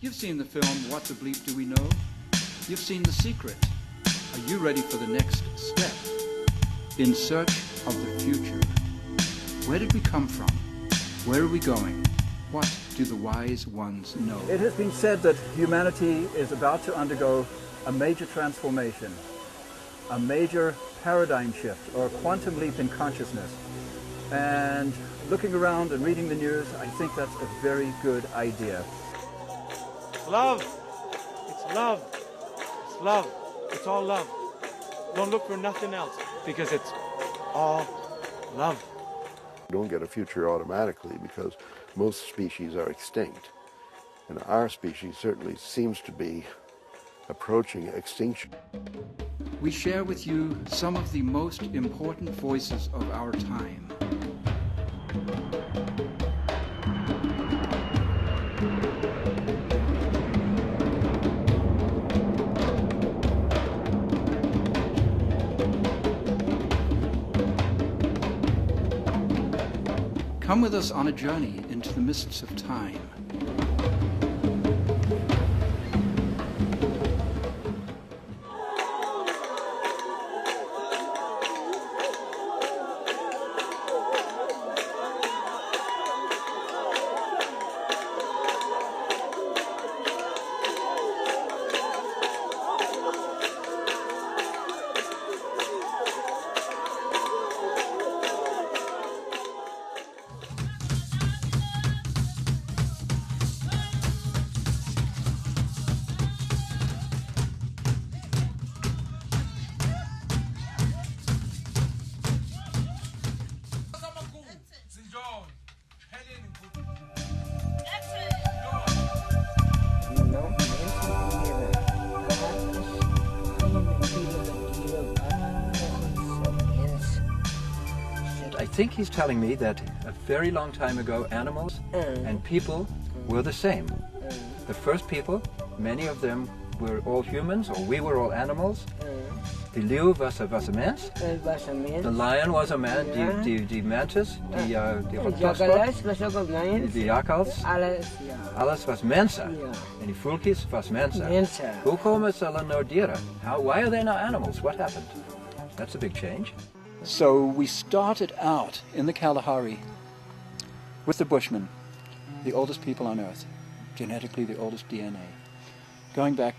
You've seen the film What the Bleep Do We Know? You've seen The Secret. Are you ready for the next step? In search of the future. Where did we come from? Where are we going? What do the wise ones know? It has been said that humanity is about to undergo a major transformation, a major paradigm shift, or a quantum leap in consciousness. And looking around and reading the news, I think that's a very good idea. Love. It's love. It's love. It's all love. Don't look for nothing else, because it's all love. You don't get a future automatically because most species are extinct. And our species certainly seems to be approaching extinction. We share with you some of the most important voices of our time. Come with us on a journey into the mists of time. I think he's telling me that a very long time ago animals and people were the same. The first people, many of them were all humans, or we were all animals. The leeuw was een mens. The lion was a man. Die mantis, die jakkals was ook een mens. Die jakkals. Alles, ja. Alles was mensen. Ja. En die voeltjes was mensen. Mensen. Hoe komen ze dan nou dieren? Why are they now animals? What happened? That's a big change. So we started out in the Kalahari with the Bushmen, the oldest people on Earth, genetically the oldest DNA, going back,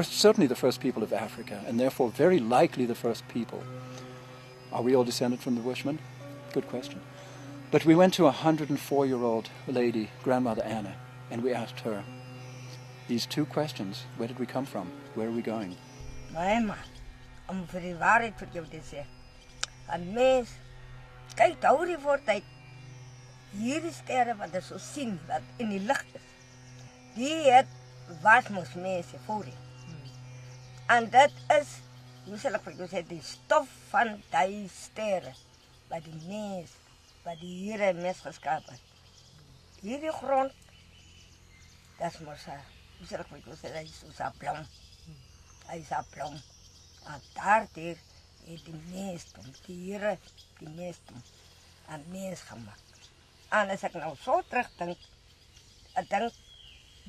certainly the first people of Africa, and therefore very likely the first people. Are we all descended from the Bushmen? Good question. But we went to a 104-year-old lady, Grandmother Anna, and we asked her these two questions. Where did we come from? Where are we going? Mama, om vir die waarheid vir jou te sê. 'n Mens kyk daaroor voor tyd. Hierdie sterre wat ons so sien, wat in die lig is. Die het was mos mense voorheen. En dit is, hoe sal ek vir jou sê, die stof van die sterre wat die mens, wat die Here mens geskaap het. Hierdie grond, dat is mos, hoe sal ek vir jou sê, dat is soos 'n blom. Hy is 'n blom. En daardeur het die mensdom, die Here, die mensdom, 'n mens gemaak. En as ek nou so terugdink, ek dink,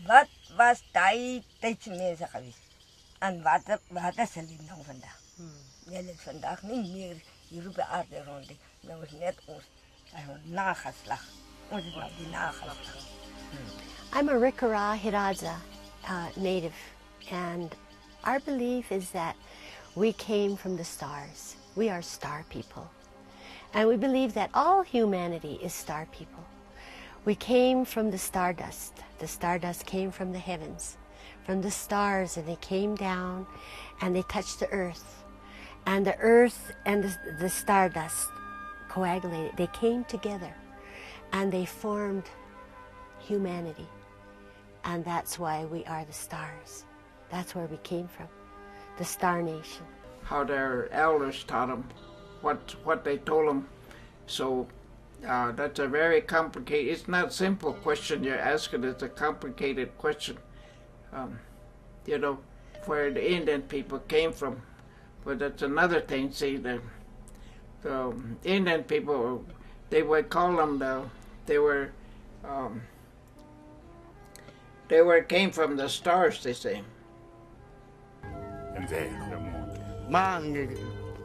wat was die tydse mense geweest? En wat is hulle nou vandag? Hulle is vandag nie meer hier op die aarde rond nie. Nou is net ons nageslag. Ons is nou die nageslag. I'm a Rikara Hiradza native, and our belief is that we came from the stars. We are star people. And we believe that all humanity is star people. We came from the stardust. The stardust came from the heavens, from the stars, and they came down and they touched the earth. And the earth and the stardust coagulated. They came together and they formed humanity. And that's why we are the stars. That's where we came from, the Star Nation. How their elders taught them, what they told them. So that's a very complicated, it's not a simple question you're asking, it's a complicated question. You know, where the Indian people came from. But that's another thing, see, the Indian people, they would call them, they came from the stars, they say.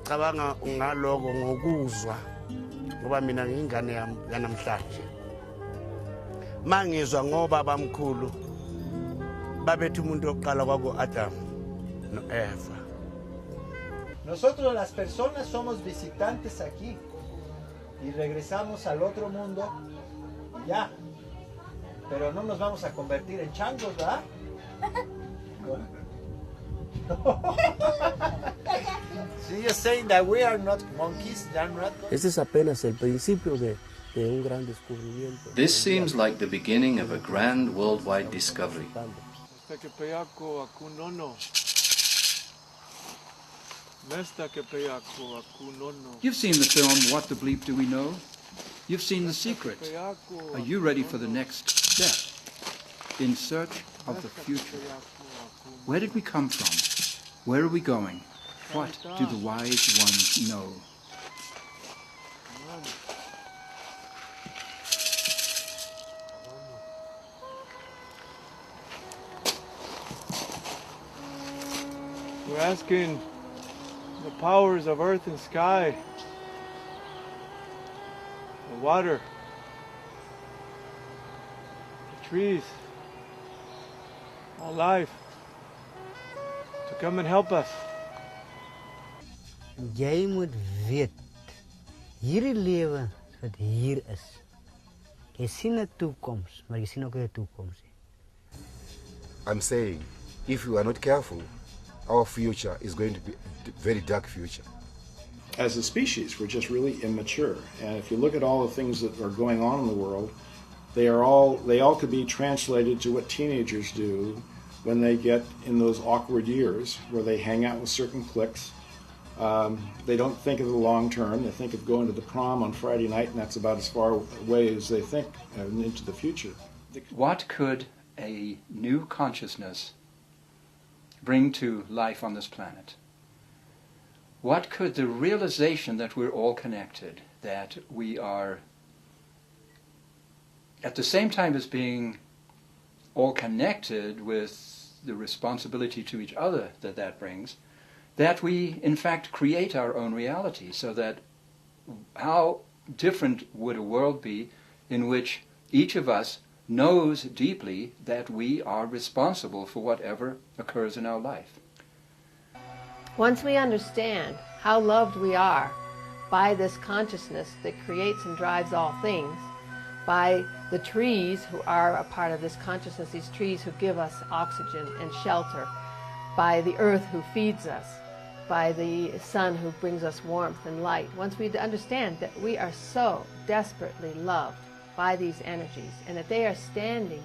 Cabanga ngaloko ngokuzwa ngoba mina ngingane yami yanamhlanje mangizwa ngoba bamkhulu babethu umuntu oqala kwabo Adam no Eva. Nosotros las personas somos visitantes aquí y regresamos al otro mundo y ya. Pero no nos vamos a convertir en changos, ¿verdad? So you're saying that we are not monkeys, they're not... Este es apenas el principio de un gran descubrimiento. This seems like the beginning of a grand worldwide discovery. You've seen the film What the Bleep Do We Know? You've seen The Secret. Are you ready for the next step? In search of the future. Where did we come from? Where are we going? What do the wise ones know? We're asking the powers of earth and sky, the water, the trees, all life, to come and help us. Jy moet weet, hierdie lewe wat hier is, jy sien 'n toekoms, maar jy sien ook 'n toekoms. I'm saying, if we are not careful, our future is going to be a very dark future. As a species, we're just really immature. And if you look at all the things that are going on in the world, they all could be translated to what teenagers do when they get in those awkward years where they hang out with certain cliques. They don't think of the long term. They think of going to the prom on Friday night, and that's about as far away as they think into the future. What could a new consciousness bring to life on this planet? What could the realization that we're all connected, that we are, at the same time as being all connected with the responsibility to each other that brings, that we in fact create our own reality, so that how different would a world be in which each of us knows deeply that we are responsible for whatever occurs in our life. Once we understand how loved we are by this consciousness that creates and drives all things, by the trees who are a part of this consciousness, these trees who give us oxygen and shelter, by the earth who feeds us, by the sun who brings us warmth and light. Once we understand that we are so desperately loved by these energies and that they are standing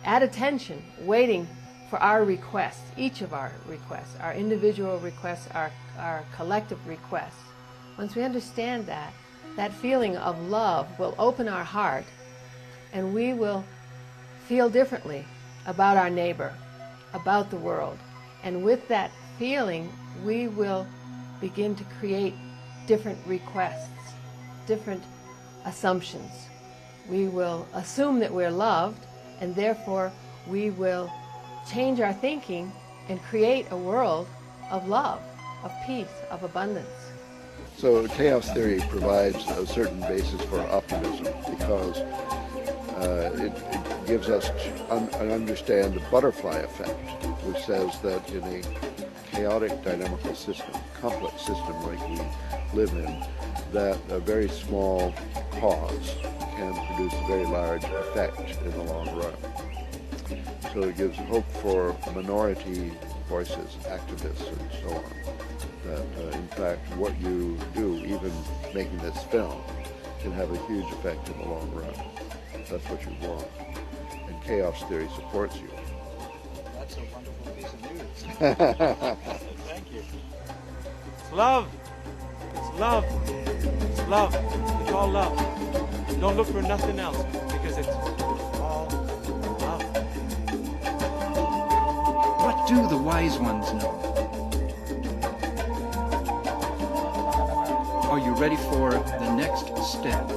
at attention, waiting for our requests, each of our requests, our individual requests, our collective requests. Once we understand that, that feeling of love will open our heart and we will feel differently about our neighbor, about the world. And with that feeling, we will begin to create different requests, different assumptions. We will assume that we're loved, and therefore we will change our thinking and create a world of love, of peace, of abundance. So chaos theory provides a certain basis for optimism because it gives us to understand the butterfly effect, which says that in a chaotic dynamical system, complex system like we live in, that a very small cause can produce a very large effect in the long run. So it gives hope for minority voices, activists, and so on. That in fact what you do, even making this film, can have a huge effect in the long run. That's what you want. And chaos theory supports you. That's a wonderful piece of news. Thank you. It's love. It's love. It's love. It's all love. Don't look for nothing else because it's all love. What do the wise ones know? Are you ready for the next step?